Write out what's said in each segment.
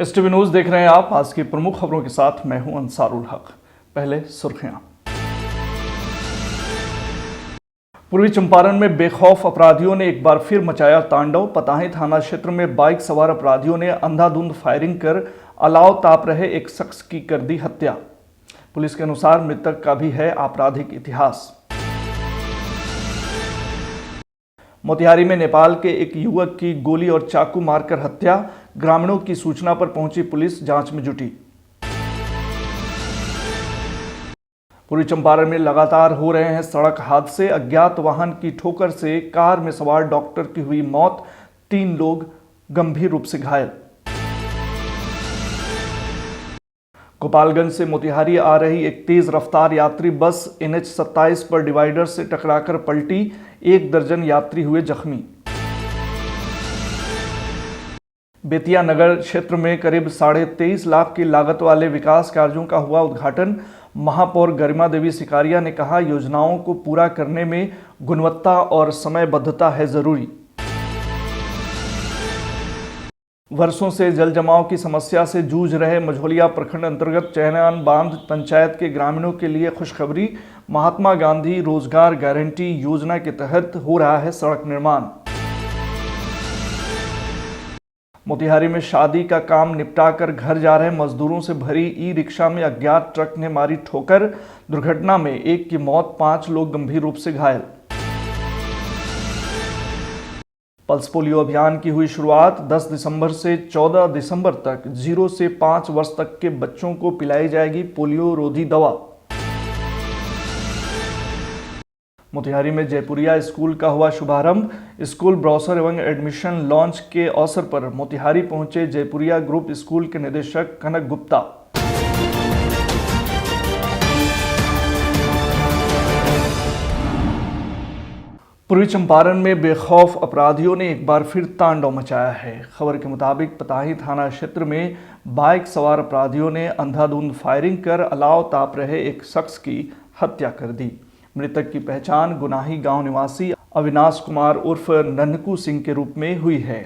STV news देख रहे हैं आप। आज की प्रमुख खबरों के साथ मैं हूं अंसारुल हक। पहले सुर्खियां। पूर्वी चंपारण में बेखौफ अपराधियों ने एक बार फिर मचाया तांडव। पताही थाना क्षेत्र में बाइक सवार अपराधियों ने अंधाधुंध फायरिंग कर अलाव ताप रहे एक शख्स की कर दी हत्या। पुलिस के अनुसार मृतक का भी है आपराधिक इतिहास। मोतिहारी में नेपाल के एक युवक की गोली और चाकू मारकर हत्या। ग्रामीणों की सूचना पर पहुंची पुलिस जांच में जुटी। पूर्वी चंपारण में लगातार हो रहे हैं सड़क हादसे। अज्ञात वाहन की ठोकर से कार में सवार डॉक्टर की हुई मौत, 3 लोग गंभीर रूप से घायल। गोपालगंज से मोतिहारी आ रही एक तेज रफ्तार यात्री बस NH 27 पर डिवाइडर से टकराकर पलटी। 1 दर्जन यात्री हुए जख्मी। बेतिया नगर क्षेत्र में करीब 23.5 लाख की लागत वाले विकास कार्यों का हुआ उद्घाटन। महापौर गरिमा देवी सिकारिया ने कहा, योजनाओं को पूरा करने में गुणवत्ता और समयबद्धता है जरूरी। वर्षों से जल जमाव की समस्या से जूझ रहे मझौलिया प्रखंड अंतर्गत चैनान बांध पंचायत के ग्रामीणों के लिए खुशखबरी। महात्मा गांधी रोजगार गारंटी योजना के तहत हो रहा है सड़क निर्माण। मोतिहारी में शादी का काम निपटाकर घर जा रहे मजदूरों से भरी ई-रिक्शा में अज्ञात ट्रक ने मारी ठोकर। दुर्घटना में 1 की मौत, 5 लोग गंभीर रूप से घायल। पल्स पोलियो अभियान की हुई शुरुआत। 10 दिसंबर से 14 दिसंबर तक 0 से 5 वर्ष तक के बच्चों को पिलाई जाएगी पोलियो रोधी दवा। मोतिहारी में जयपुरिया स्कूल का हुआ शुभारंभ। स्कूल ब्रोशर एवं एडमिशन लॉन्च के अवसर पर मोतिहारी पहुंचे जयपुरिया ग्रुप स्कूल के निदेशक कनक गुप्ता। पूर्वी चंपारण में बेखौफ अपराधियों ने एक बार फिर तांडव मचाया है। खबर के मुताबिक पताही थाना क्षेत्र में बाइक सवार अपराधियों ने अंधाधुंध फायरिंग कर अलाव ताप रहे एक शख्स की हत्या कर दी। मृतक की पहचान गुनाही गांव निवासी अविनाश कुमार उर्फ नन्हकू सिंह के रूप में हुई है।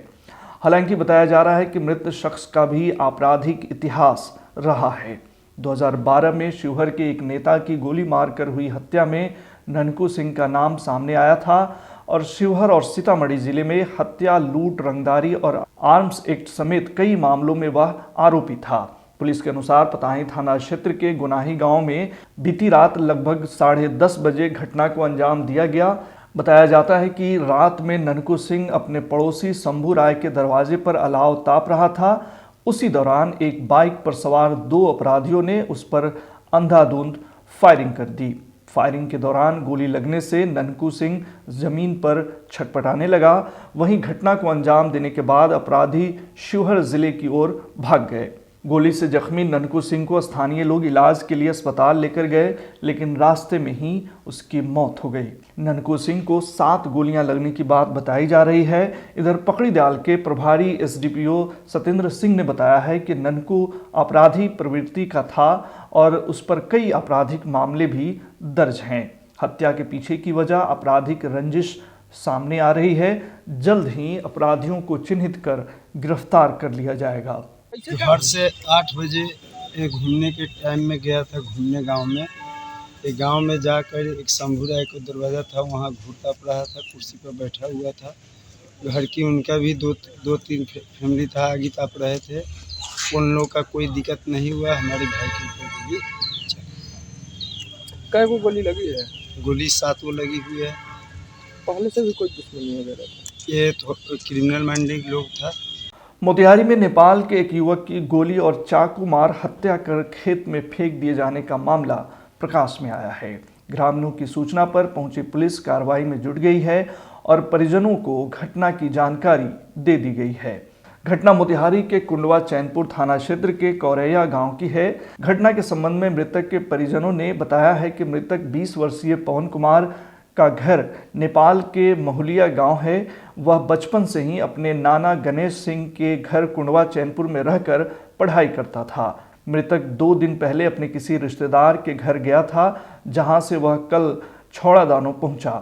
हालांकि बताया जा रहा है कि मृत शख्स का भी आपराधिक इतिहास रहा है। 2012 में शिवहर के एक नेता की गोली मारकर हुई हत्या में नन्हकू सिंह का नाम सामने आया था और शिवहर और सीतामढ़ी जिले में हत्या, लूट, रंगदारी और आर्म्स एक्ट समेत कई मामलों में वह आरोपी था। पुलिस के अनुसार पताही थाना क्षेत्र के गुनाही गांव में बीती रात लगभग 10:30 बजे घटना को अंजाम दिया गया। बताया जाता है कि रात में नन्हकू सिंह अपने पड़ोसी शंभू राय के दरवाजे पर अलाव ताप रहा था। उसी दौरान एक बाइक पर सवार 2 अपराधियों ने उस पर अंधाधुंध फायरिंग कर दी। फायरिंग के दौरान गोली लगने से नन्हकू सिंह जमीन पर छटपटाने लगा। वहीं घटना को अंजाम देने के बाद अपराधी शिवहर जिले की ओर भाग गए। गोली से जख्मी नन्हकू सिंह को स्थानीय लोग इलाज के लिए अस्पताल लेकर गए, लेकिन रास्ते में ही उसकी मौत हो गई। नन्हकू सिंह को 7 गोलियां लगने की बात बताई जा रही है। इधर पकड़ीदयाल के प्रभारी SDPO सत्येंद्र सिंह ने बताया है कि नन्हकू अपराधी प्रवृत्ति का था और उस पर कई आपराधिक मामले भी दर्ज हैं। हत्या के पीछे की वजह आपराधिक रंजिश सामने आ रही है। जल्द ही अपराधियों को चिन्हित कर गिरफ्तार कर लिया जाएगा। घर से 8 बजे घूमने के टाइम में गया था, घूमने गांव में। एक गांव में जाकर एक शंभू राय का दरवाज़ा था, वहां घूरता रहा था, कुर्सी पर बैठा हुआ था। घर की उनका भी 2-3 फैमिली था, आगे ताप रहे थे। उन लोगों का कोई दिक्कत नहीं हुआ। हमारे भाई के ऊपर गोली कै गो गोली लगी है? गोली 7 गो लगी हुई है। पहले से भी कोई दुश्मनी वगैरह? ये तो क्रिमिनल माइंडेड लोग था। मोतिहारी में नेपाल के एक युवक की गोली और चाकू मार हत्या कर खेत में फेंक दिए जाने का मामला प्रकाश में आया है। ग्रामीणों की सूचना पर पहुंची पुलिस कार्रवाई में जुट गई है और परिजनों को घटना की जानकारी दे दी गई है। घटना मोतिहारी के कुंडवा चैनपुर थाना क्षेत्र के कौरैया गांव की है। घटना के संबंध में मृतक के परिजनों ने बताया है कि मृतक 20 वर्षीय पवन कुमार का घर नेपाल के महुलिया गांव है। वह बचपन से ही अपने नाना गणेश सिंह के घर कुंडवा चैनपुर में रहकर पढ़ाई करता था। मृतक 2 दिन पहले अपने किसी रिश्तेदार के घर गया था, जहां से वह कल छौड़ादानो पहुंचा।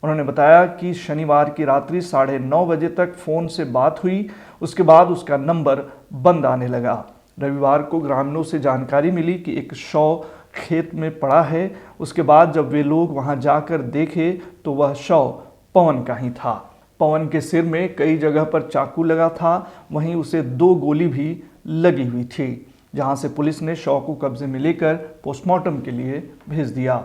उन्होंने बताया कि शनिवार की रात्रि 9:30 बजे तक फ़ोन से बात हुई। उसके बाद उसका नंबर बंद आने लगा। रविवार को ग्रामीणों से जानकारी मिली कि एक शव खेत में पड़ा है। उसके बाद जब वे लोग वहां जाकर देखे तो वह शव पवन का ही था। पवन के सिर में कई जगह पर चाकू लगा था, वहीं उसे 2 गोली भी लगी हुई थी, जहां से पुलिस ने शव को कब्जे में लेकर पोस्टमार्टम के लिए भेज दिया।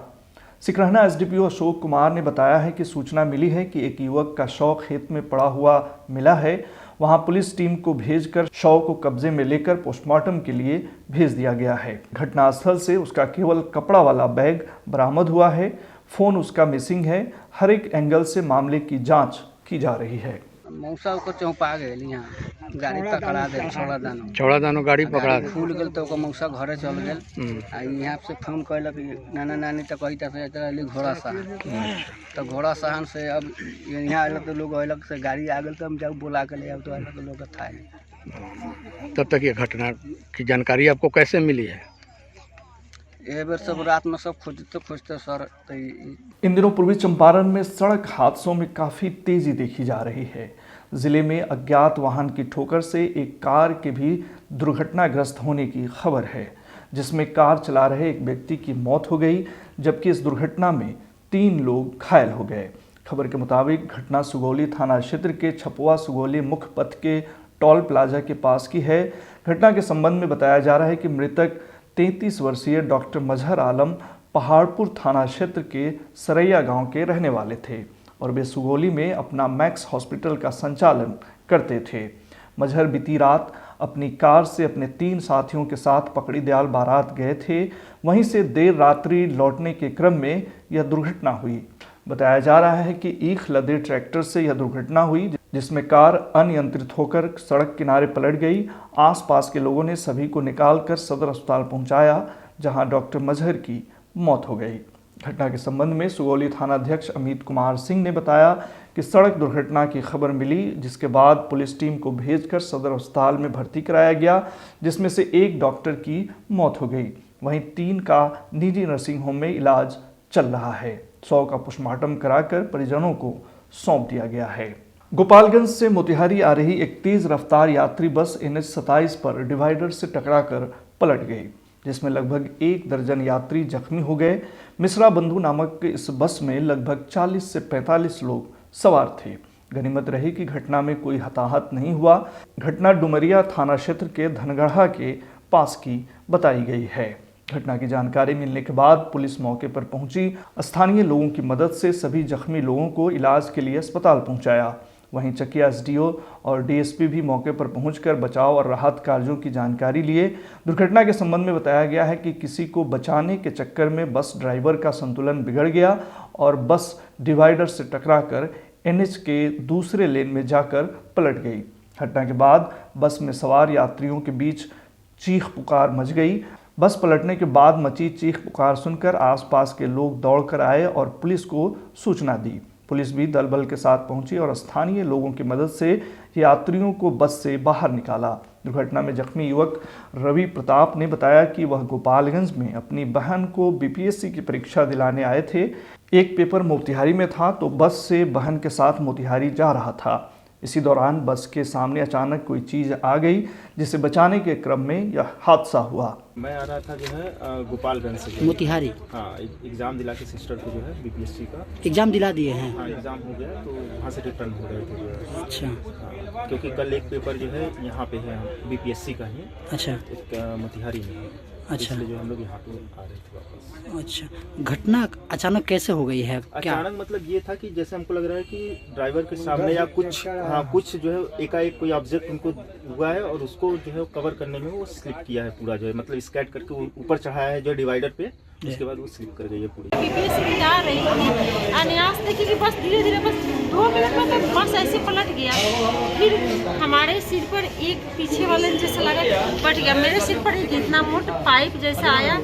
सिकरहना एसडीपीओ अशोक कुमार ने बताया है कि सूचना मिली है कि एक युवक का शव खेत में पड़ा हुआ मिला है। वहां पुलिस टीम को भेजकर शव को कब्जे में लेकर पोस्टमार्टम के लिए भेज दिया गया है। घटनास्थल से उसका केवल कपड़ा वाला बैग बरामद हुआ है। फोन उसका मिसिंग है। हर एक एंगल से मामले की जांच की जा रही है। मौसा को चौपा गेल, यहाँ गाड़ी पकड़ा दे, छौड़ा दानो गाड़ी पकड़ा दे। खुल गेल तो मौसा घरे चल गेल। आ यहाँ से फोन कैलक नाना नानी तो कही तक घोड़ा साहन, तो घोड़ा साहन से अब यहाँ अल तो लोग अल से गाड़ी आ गई तो हम जाऊ बोला के ले आओ तो अल तो लोग था। तब तक ये घटना की जानकारी आपको कैसे मिली है? ये बेर सब रात में सब खोजते सर। तो इन दिनों पूर्वी चंपारण में सड़क हादसों में काफी तेजी देखी जा रही है। जिले में अज्ञात वाहन की ठोकर से एक कार के भी दुर्घटनाग्रस्त होने की खबर है, जिसमें कार चला रहे एक व्यक्ति की मौत हो गई, जबकि इस दुर्घटना में 3 लोग घायल हो गए। खबर के मुताबिक घटना सुगौली थाना क्षेत्र के छपुआ सुगौली मुख्य पथ के टोल प्लाजा के पास की है। घटना के संबंध में बताया जा रहा है कि मृतक 33 वर्षीय डॉक्टर मजहर आलम पहाड़पुर थाना क्षेत्र के सरैया गांव के रहने वाले थे और वे सुगौली में अपना मैक्स हॉस्पिटल का संचालन करते थे। मजहर बीती रात अपनी कार से अपने 3 साथियों के साथ पकड़ी दयाल बारात गए थे। वहीं से देर रात्रि लौटने के क्रम में यह दुर्घटना हुई। बताया जा रहा है कि ईख लदे ट्रैक्टर से यह दुर्घटना हुई, जिसमें कार अनियंत्रित होकर सड़क किनारे पलट गई। आसपास के लोगों ने सभी को निकालकर सदर अस्पताल पहुंचाया, जहां डॉक्टर मजहर की मौत हो गई। घटना के संबंध में सुगौली थानाध्यक्ष अमित कुमार सिंह ने बताया कि सड़क दुर्घटना की खबर मिली, जिसके बाद पुलिस टीम को भेजकर सदर अस्पताल में भर्ती कराया गया, जिसमें से एक डॉक्टर की मौत हो गई। वहीं 3 का निजी नर्सिंग होम में इलाज चल रहा है। 100 का पोस्टमार्टम कराकर परिजनों को सौंप दिया गया है। गोपालगंज से मोतिहारी आ रही एक तेज रफ्तार यात्री बस NH 27 पर डिवाइडर से टकराकर पलट गई, जिसमें लगभग 1 दर्जन यात्री जख्मी हो गए। मिश्रा बंधु नामक इस बस में लगभग 40 से 45 लोग सवार थे। गनीमत रही कि घटना में कोई हताहत नहीं हुआ। घटना डुमरिया थाना क्षेत्र के धनगढ़ा के पास की बताई गई है। घटना की जानकारी मिलने के बाद पुलिस मौके पर पहुंची। स्थानीय लोगों की मदद से सभी जख्मी लोगों को इलाज के लिए अस्पताल पहुंचाया। वहीं चकिया SDO और DSP भी मौके पर पहुंचकर बचाव और राहत कार्यों की जानकारी लिए। दुर्घटना के संबंध में बताया गया है कि किसी को बचाने के चक्कर में बस ड्राइवर का संतुलन बिगड़ गया और बस डिवाइडर से टकराकर NH के दूसरे लेन में जाकर पलट गई। घटना के बाद बस में सवार यात्रियों के बीच चीख पुकार मच गई। बस पलटने के बाद मची चीख पुकार सुनकर आसपास के लोग दौड़कर आए और पुलिस को सूचना दी। पुलिस भी दल बल के साथ पहुंची और स्थानीय लोगों की मदद से यात्रियों को बस से बाहर निकाला। दुर्घटना में जख्मी युवक रवि प्रताप ने बताया कि वह गोपालगंज में अपनी बहन को BPSC की परीक्षा दिलाने आए थे। एक पेपर मोतिहारी में था तो बस से बहन के साथ मोतिहारी जा रहा था। इसी दौरान बस के सामने अचानक कोई चीज़ आ गई, जिसे बचाने के क्रम में यह हादसा हुआ। मैं आ रहा था जो है गोपालगंज से मोतिहारी। हाँ, एग्ज़ाम दिला के सिस्टर को जो है BPSC का एग्जाम दिला दिए हैं? हाँ, एग्ज़ाम हो गया तो वहाँ से रिटर्न हो रहे थे जो है। अच्छा। हाँ, क्योंकि कल एक पेपर जो है यहाँ पे है BPSC का ही। अच्छा। एक मोतिहारी में है। अच्छा। इसलिए जो हम लोग यहाँ पे आ रहे थे वापस। अच्छा, घटना अचानक कैसे हो गई है? क्या अचानक मतलब ये था कि जैसे हमको लग रहा है कि ड्राइवर के सामने या कुछ कुछ जो है एकाएक कोई ऑब्जेक्ट उनको हुआ है और उसको जो है कवर करने में वो स्लिप किया है पूरा, जो है मतलब स्कैट करके वो ऊपर चढ़ाया है जो डिवाइडर पे, उसके बाद वो स्लिप कर गई है पूरी। BPSC जा रही थी, अन्यास देखी कि बस धीरे धीरे बस 2 मिनट में तो बस ऐसे पलट गया। फिर हमारे सिर पर एक पीछे वाले जैसा लगा बट गया। मेरे सिर पर एक इतना मोटा पाइप जैसा आया,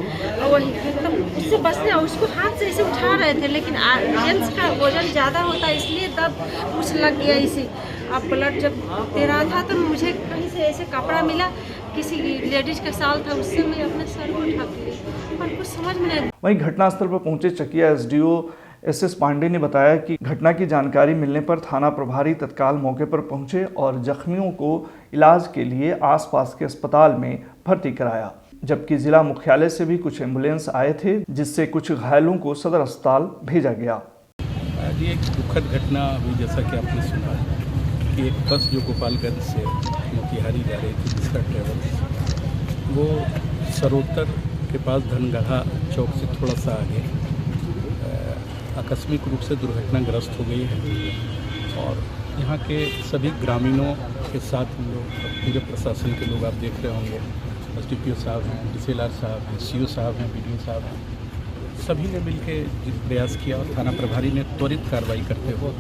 वही तो उससे बचने उसको हाथ से ऐसे उठा रहे थे, लेकिन जेंट्स का वजन ज़्यादा होता है इसलिए तब कुछ लग गया इसे। अब ब्लड जब दे रहा था तो मुझे कहीं से ऐसे कपड़ा मिला, किसी लेडीज का साल था, उससे मैं अपने सर को ढक ली, पर कुछ समझ में नहीं। वहीं घटनास्थल पर पहुंचे चकिया SDO एसएस पांडे ने बताया कि घटना की जानकारी मिलने पर थाना प्रभारी तत्काल मौके पर पहुंचे और जख्मियों को इलाज के लिए आसपास के अस्पताल में भर्ती कराया, जबकि जिला मुख्यालय से भी कुछ एम्बुलेंस आए थे, जिससे कुछ घायलों को सदर अस्पताल भेजा गया। ये एक दुखद घटना हुई, जैसा कि आपने सुना कि एक बस जो गोपालगंज से मोतिहारी जा रही थी, जिसका ट्रेवल वो सरोतर के पास धनगढ़ा चौक से थोड़ा सा आगे आकस्मिक रूप से दुर्घटनाग्रस्त हो गई है। और यहाँ के सभी ग्रामीणों के साथ हम लोग, पूरे प्रशासन के लोग आप देख रहे होंगे, SDPO साहब हैं, DCLR साहब हैं, CO साहब हैं, BDO साहब हैं, सभी ने मिलकर प्रयास किया और थाना प्रभारी ने त्वरित कार्रवाई करते हुए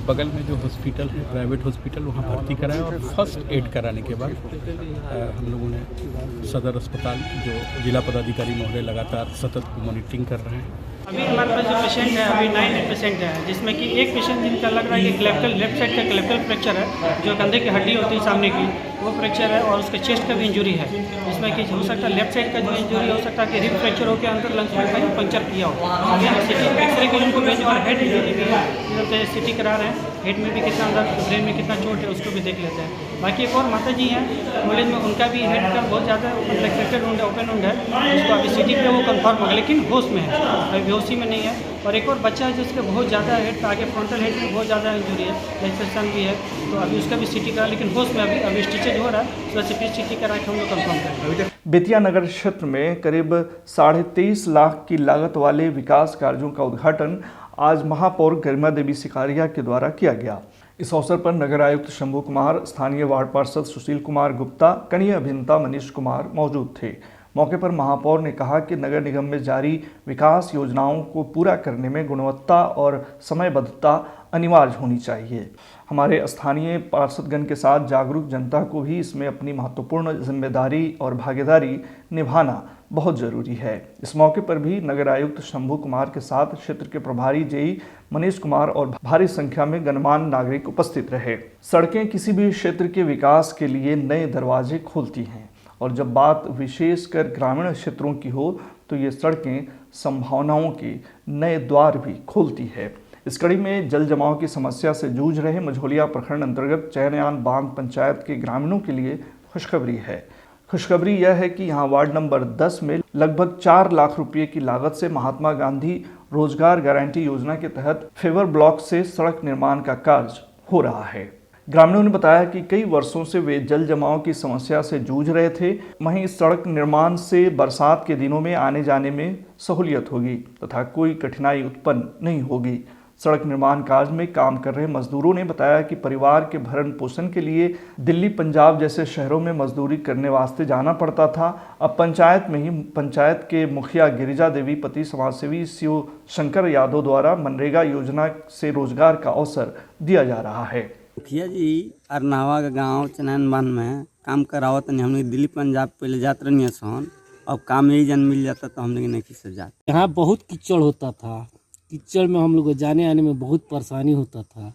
बगल में जो हॉस्पिटल है, प्राइवेट हॉस्पिटल, वहाँ भर्ती कराया और फर्स्ट एड कराने के बाद हम लोगों ने सदर अस्पताल, जो जिला पदाधिकारी महोदय लगातार सतत मॉनिटरिंग कर रहे हैं। अभी हमारे पास जो पेशेंट है अभी 9 पेशेंट है, जिसमें कि एक पेशेंट जिनका लग रहा है कि क्लेविकल लेफ्ट साइड का क्लेविकल फ्रैक्चर है, जो कंधे की हड्डी होती है सामने की, वो फ्रैक्चर है, और उसके चेस्ट का भी इंजरी है, जिसमें कि हो सकता है लेफ्ट साइड का जो इंजरी हो सकता है कि रिब फ्रैक्चर होकर अंदर लंग्स में कहीं पंचर किया हो। अभी हम सिटी एक्सरे के उनको भेजे और हेड इंजरी भी है, जिसमें सिटी करा रहे हैं, हेड में भी कितना अंदर, ब्रेन में कितना चोट है उसको भी देख लेते हैं। बाकी एक और माता जी हैं कॉलेज में, उनका भी हेड का बहुत ज़्यादा फ्रैक्चर वुंड है, ओपन वुंड है, उसको अभी सिटी पे वो कंफर्म हो गया, लेकिन होश में है, अभी बेहोशी में नहीं है। और एक और बच्चा है जिसके बहुत ज़्यादा हेड पे आगे फ्रंटल हेड में बहुत ज़्यादा इंजरी है, लैसेशन भी है, तो अभी उसका भी सिटी करा, लेकिन होश में अभी स्टिचेज हो रहा है, तो वैसे फिर सिटी करा के हम लोग कंफर्म करेंगे। बेतिया नगर क्षेत्र में करीब 23.5 लाख की लागत वाले विकास कार्यों का उद्घाटन आज महापौर गरिमा देवी सिकारिया के द्वारा किया गया। इस अवसर पर नगर आयुक्त शंभू कुमार, स्थानीय वार्ड पार्षद सुशील कुमार गुप्ता, कनीय अभियंता मनीष कुमार मौजूद थे। मौके पर महापौर ने कहा कि नगर निगम में जारी विकास योजनाओं को पूरा करने में गुणवत्ता और समयबद्धता अनिवार्य होनी चाहिए। हमारे स्थानीय पार्षदगण के साथ जागरूक जनता को भी इसमें अपनी महत्वपूर्ण जिम्मेदारी और भागीदारी निभाना बहुत जरूरी है। इस मौके पर भी नगर आयुक्त शंभू कुमार के साथ क्षेत्र के प्रभारी जेई मनीष कुमार और भारी संख्या में गणमान्य नागरिक उपस्थित रहे। सड़कें किसी भी क्षेत्र के विकास के लिए नए दरवाजे खोलती हैं, और जब बात विशेषकर ग्रामीण क्षेत्रों की हो तो ये सड़कें संभावनाओं के नए द्वार भी खोलती है। इस कड़ी में जल जमाव की समस्या से जूझ रहे मझौलिया प्रखंड अंतर्गत चैनयान बांध पंचायत के ग्रामीणों के लिए खुशखबरी है। खुशखबरी यह है कि यहाँ वार्ड नंबर 10 में लगभग 4 लाख रुपये की लागत से महात्मा गांधी रोजगार गारंटी योजना के तहत फेवर ब्लॉक से सड़क निर्माण का कार्य हो रहा है। ग्रामीणों ने बताया कि कई वर्षों से वे जल जमाव की समस्या से जूझ रहे थे। वहीं सड़क निर्माण से बरसात के दिनों में आने जाने में सहूलियत होगी तथा कोई कठिनाई उत्पन्न नहीं होगी। सड़क निर्माण कार्य में काम कर रहे मजदूरों ने बताया कि परिवार के भरण पोषण के लिए दिल्ली, पंजाब जैसे शहरों में मजदूरी करने वास्ते जाना पड़ता था। अब पंचायत में ही पंचायत के मुखिया गिरिजा देवी, पति समाजसेवी शिव शंकर यादव द्वारा मनरेगा योजना से रोजगार का अवसर दिया जा रहा है। मुखिया जी अरनावा के गाँव चनैन बांध में काम करावत नहीं, हमने दिल्ली पंजाब पहले जात रही सन, अब काम यही जन मिल जाता तो हम लोग नहीं किसी जाते। यहाँ बहुत कीचड़ होता था, कीचड़ में हम लोग को जाने आने में बहुत परेशानी होता था।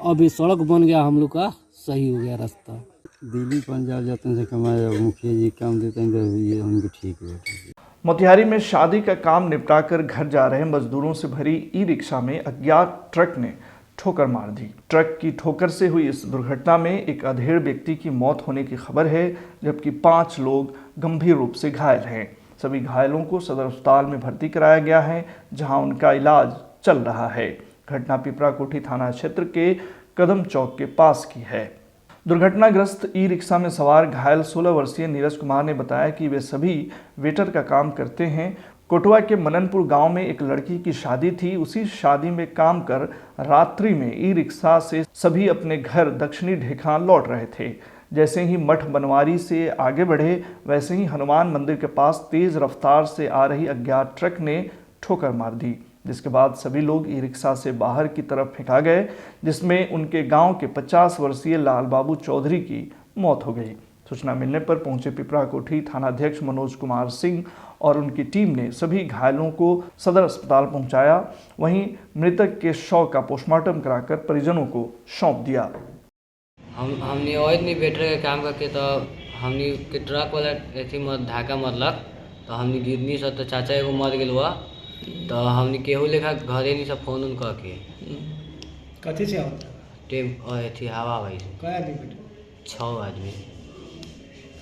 अब ये सड़क बन गया, हम लोग का सही हो गया रास्ता। दिल्ली पंजाब जाते हैं कमाया, मुखिया जी काम देते हैं तो ये उनको ठीक है। मोतिहारी में शादी का काम निपटाकर घर जा रहे मजदूरों से भरी ई-रिक्शा में अज्ञात ट्रक ने ठोकर मार दी। ट्रक की ठोकर से हुई इस दुर्घटना में एक अधेड़ व्यक्ति की मौत होने की खबर है, जबकि 5 लोग गंभीर रूप से घायल हैं। सभी घायलों को सदर अस्पताल में भर्ती कराया गया है, जहां उनका इलाज चल रहा है। घटना पिपरा कोठी थाना क्षेत्र के कदम चौक के पास की है। दुर्घटनाग्रस्त ई-रिक्शा में सवार घायल 16 वर्षीय नीरज कुमार ने बताया कि वे सभी वेटर का काम करते हैं। कोटवा के मननपुर गांव में एक लड़की की शादी थी। उसी शादी में काम कर रात्रि में ई-रिक्शा से सभी अपने घर दक्षिणी ढेखा लौट रहे थे। जैसे ही मठ बनवारी से आगे बढ़े, वैसे ही हनुमान मंदिर के पास तेज रफ्तार से आ रही अज्ञात ट्रक ने ठोकर मार दी, जिसके बाद सभी लोग ई-रिक्शा से बाहर की तरफ फेंका गए, जिसमें उनके गांव के 50 वर्षीय लाल बाबू चौधरी की मौत हो गई। सूचना मिलने पर पहुंचे पिपरा कोठी थानाध्यक्ष मनोज कुमार सिंह और उनकी टीम ने सभी घायलों को सदर अस्पताल पहुंचाया। वहीं मृतक के शव का पोस्टमार्टम कराकर परिजनों को सौंप दिया। हमने और नहीं वेटर के काम करके तो हमने के ट्रक वाला ऐसी धाका मरलक, तो हमने गिरनी सब तो चाचा एगो मर गया हुआ, तो हमने केहू लेखा घरे नहीं सब फोन उन कह के कथी से आवत टेम अथी हवा भाई कई आदमी बैठे 6 आदमी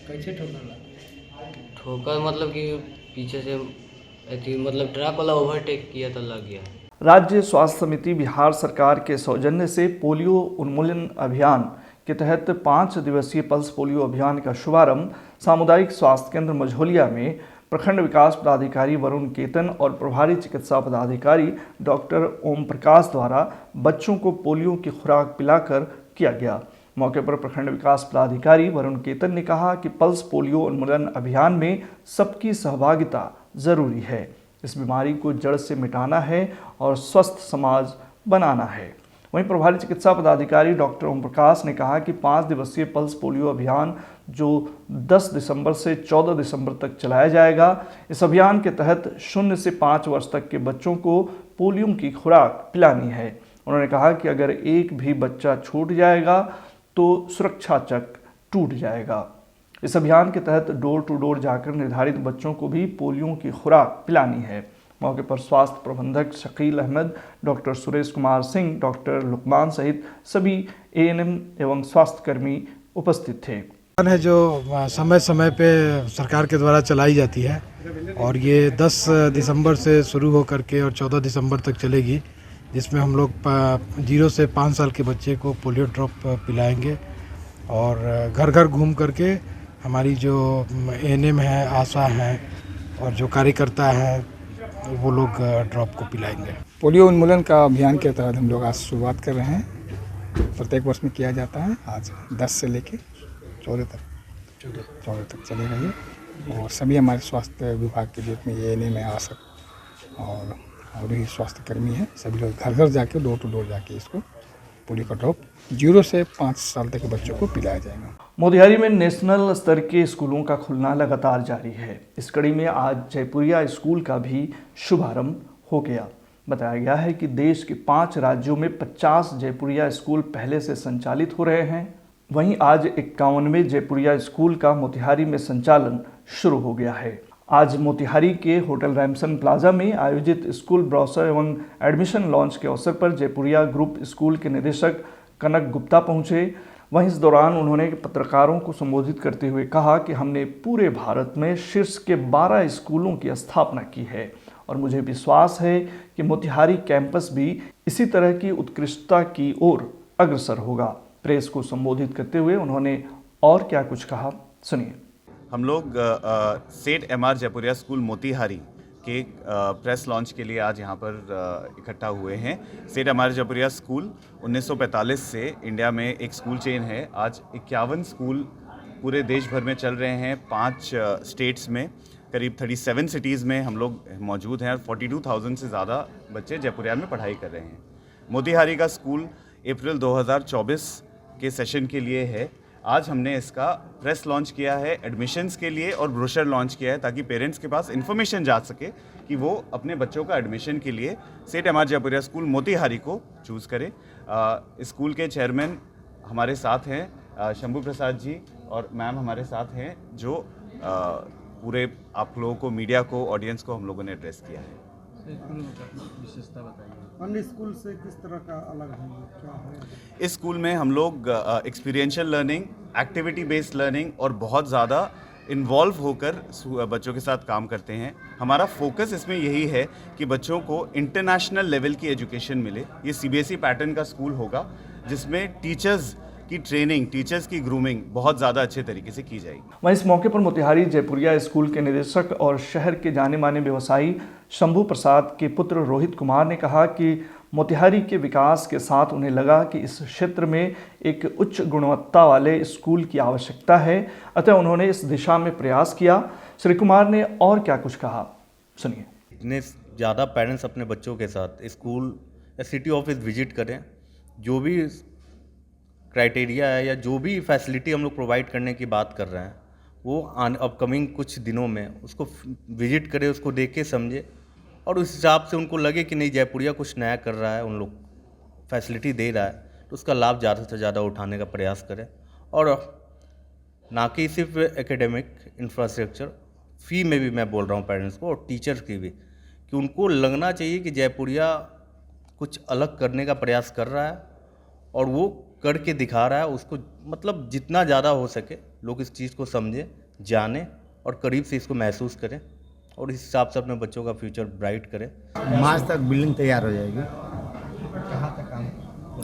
कैसे ठोकर लगा ठोकर मतलब कि पीछे से अथी मतलब ट्रक वाला ओवरटेक किया तो लग गया। राज्य स्वास्थ्य समिति बिहार सरकार के सौजन्य से पोलियो उन्मूलन अभियान के तहत 5 दिवसीय पल्स पोलियो अभियान का शुभारंभ सामुदायिक स्वास्थ्य केंद्र मझौलिया में प्रखंड विकास पदाधिकारी वरुण केतन और प्रभारी चिकित्सा पदाधिकारी डॉक्टर ओम प्रकाश द्वारा बच्चों को पोलियो की खुराक पिलाकर किया गया। मौके पर प्रखंड विकास पदाधिकारी वरुण केतन ने कहा कि पल्स पोलियो उन्मूलन अभियान में सबकी सहभागिता जरूरी है। इस बीमारी को जड़ से मिटाना है और स्वस्थ समाज बनाना है। वहीं प्रभारी चिकित्सा पदाधिकारी डॉक्टर ओम प्रकाश ने कहा कि 5 दिवसीय पल्स पोलियो अभियान जो 10 दिसंबर से 14 दिसंबर तक चलाया जाएगा, इस अभियान के तहत 0 से 5 वर्ष तक के बच्चों को पोलियो की खुराक पिलानी है। उन्होंने कहा कि अगर एक भी बच्चा छूट जाएगा तो सुरक्षा चक्र टूट जाएगा। इस अभियान के तहत डोर टू डोर जाकर निर्धारित बच्चों को भी पोलियो की खुराक पिलानी है। मौके पर स्वास्थ्य प्रबंधक शकील अहमद, डॉक्टर सुरेश कुमार सिंह, डॉक्टर लुकमान सहित सभी एएनएम एवं स्वास्थ्यकर्मी उपस्थित थे। है जो समय समय पे सरकार के द्वारा चलाई जाती है और ये 10 दिसंबर से शुरू हो करके और 14 दिसंबर तक चलेगी, जिसमें हम लोग 0 से 5 साल के बच्चे को पोलियो ड्रॉप पिलाएंगे और घर घर घूम करके हमारी जो एएनएम है, आशा हैं और जो कार्यकर्ता हैं वो लोग ड्रॉप को पिलाएंगे। पोलियो उन्मूलन का अभियान के तहत हम लोग आज शुरुआत कर रहे हैं। प्रत्येक वर्ष में किया जाता है। आज 10 से लेके 14 तक चलेगा ये। और सभी हमारे स्वास्थ्य विभाग के जितने एएनएम में आशा और भी स्वास्थ्यकर्मी हैं, सभी लोग घर घर जाके डोर टू डोर जाके इसको पोलियो का ड्रॉप 0 से 5 साल तक के बच्चों को पिलाया जाएगा। मोतिहारी में नेशनल स्तर के स्कूलों का खुलना लगातार जारी है। इस कड़ी में आज जयपुरिया स्कूल का भी शुभारंभ हो गया। बताया गया है कि देश के 5 राज्यों में 50 जयपुरिया स्कूल पहले से संचालित हो रहे हैं। वहीं आज 51वें जयपुरिया स्कूल का मोतिहारी में संचालन शुरू हो गया है। आज मोतिहारी के होटल रैमसन प्लाजा में आयोजित स्कूल ब्रोशर एवं एडमिशन लॉन्च के अवसर पर जयपुरिया ग्रुप स्कूल के निदेशक कनक गुप्ता पहुंचे। वहीं इस दौरान उन्होंने पत्रकारों को संबोधित करते हुए कहा कि हमने पूरे भारत में शीर्ष के 12 स्कूलों की स्थापना की है और मुझे विश्वास है कि मोतिहारी कैंपस भी इसी तरह की उत्कृष्टता की ओर अग्रसर होगा। प्रेस को संबोधित करते हुए उन्होंने और क्या कुछ कहा, सुनिए। हम लोग सेठ एमआर जयपुरिया स्कूल मोतिहारी के प्रेस लॉन्च के लिए आज यहाँ पर इकट्ठा हुए हैं। सेठ एमआर जयपुरिया स्कूल 1945 से इंडिया में एक स्कूल चेन है। आज 51 स्कूल पूरे देश भर में चल रहे हैं। 5 स्टेट्स में करीब 37 सिटीज़ में हम लोग मौजूद हैं और 42,000 से ज़्यादा बच्चे जयपुरिया में पढ़ाई कर रहे हैं। मोतिहारी का स्कूल अप्रैल 2024 के सेशन के लिए है। आज हमने इसका प्रेस लॉन्च किया है एडमिशन्स के लिए और ब्रोशर लॉन्च किया है ताकि पेरेंट्स के पास इन्फॉर्मेशन जा सके कि वो अपने बच्चों का एडमिशन के लिए सेठ एमआर जयपुरिया स्कूल मोतिहारी को चूज़ करें। स्कूल के चेयरमैन हमारे साथ हैं शंभू प्रसाद जी और मैम हमारे साथ हैं जो पूरे आप लोगों को, मीडिया को, ऑडियंस को हम लोगों ने एड्रेस किया है। विशेषता बताइए, अन्य स्कूल से किस तरह का अलग है, क्या है? इस स्कूल में हम लोग experiential learning, activity based learning और बहुत ज़्यादा इन्वॉल्व होकर बच्चों के साथ काम करते हैं। हमारा फोकस इसमें यही है कि बच्चों को इंटरनेशनल लेवल की एजुकेशन मिले। ये सीबीएसई पैटर्न का स्कूल होगा जिसमें टीचर्स की ट्रेनिंग, टीचर्स की ग्रूमिंग बहुत ज़्यादा अच्छे तरीके से की जाएगी। वहीं इस मौके पर मोतिहारी जयपुरिया स्कूल के निदेशक और शहर के जाने माने व्यवसायी शंभू प्रसाद के पुत्र रोहित कुमार ने कहा कि मोतिहारी के विकास के साथ उन्हें लगा कि इस क्षेत्र में एक उच्च गुणवत्ता वाले स्कूल की आवश्यकता है, अतः उन्होंने इस दिशा में प्रयास किया। श्री कुमार ने और क्या कुछ कहा, सुनिए। इतने ज़्यादा पेरेंट्स अपने बच्चों के साथ स्कूल या सिटी ऑफिस विजिट करें, जो भी क्राइटेरिया है या जो भी फैसिलिटी हम लोग प्रोवाइड करने की बात कर रहे हैं वो अपकमिंग कुछ दिनों में उसको विजिट करें, उसको देख के समझे और उस हिसाब से उनको लगे कि नहीं जयपुरिया कुछ नया कर रहा है, उन लोग फैसिलिटी दे रहा है, तो उसका लाभ ज़्यादा से ज़्यादा उठाने का प्रयास करें। और ना कि सिर्फ एकेडमिक इंफ्रास्ट्रक्चर, फ़ी में भी मैं बोल रहा हूँ पेरेंट्स को और टीचर्स की भी, कि उनको लगना चाहिए कि जयपुरिया कुछ अलग करने का प्रयास कर रहा है और वो करके दिखा रहा है। उसको मतलब जितना ज़्यादा हो सके लोग इस चीज़ को समझें, जानें और करीब से इसको महसूस करें और इस हिसाब से अपने बच्चों का फ्यूचर ब्राइट करें। मार्च तक बिल्डिंग तैयार हो जाएगी। कहाँ तक काम?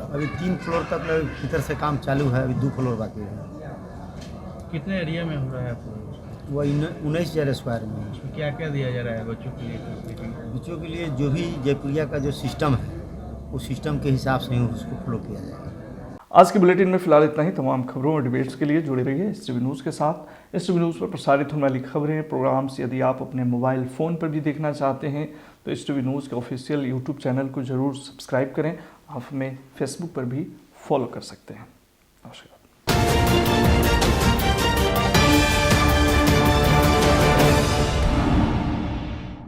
अभी 3 फ्लोर तक भीतर से काम चालू है, अभी 2 फ्लोर बाकी है। कितने एरिया में हो रहा है आपको? वो 19,000 स्क्वायर में। उसमें क्या क्या दिया जा रहा है बच्चों के लिए? बच्चों के लिए जो भी जयपुरिया का जो सिस्टम है उस सिस्टम के हिसाब से ही उसको फॉलो किया जाएगा। आज के बुलेटिन में फिलहाल इतना ही। तमाम खबरों और डिबेट्स के लिए जुड़े रहिए STV न्यूज़ के साथ। STV न्यूज़ पर प्रसारित होने वाली खबरें, प्रोग्राम्स यदि आप अपने मोबाइल फ़ोन पर भी देखना चाहते हैं तो STV न्यूज़ के ऑफिशियल यूट्यूब चैनल को ज़रूर सब्सक्राइब करें। आप हमें फेसबुक पर भी फॉलो कर सकते हैं। नमस्कार।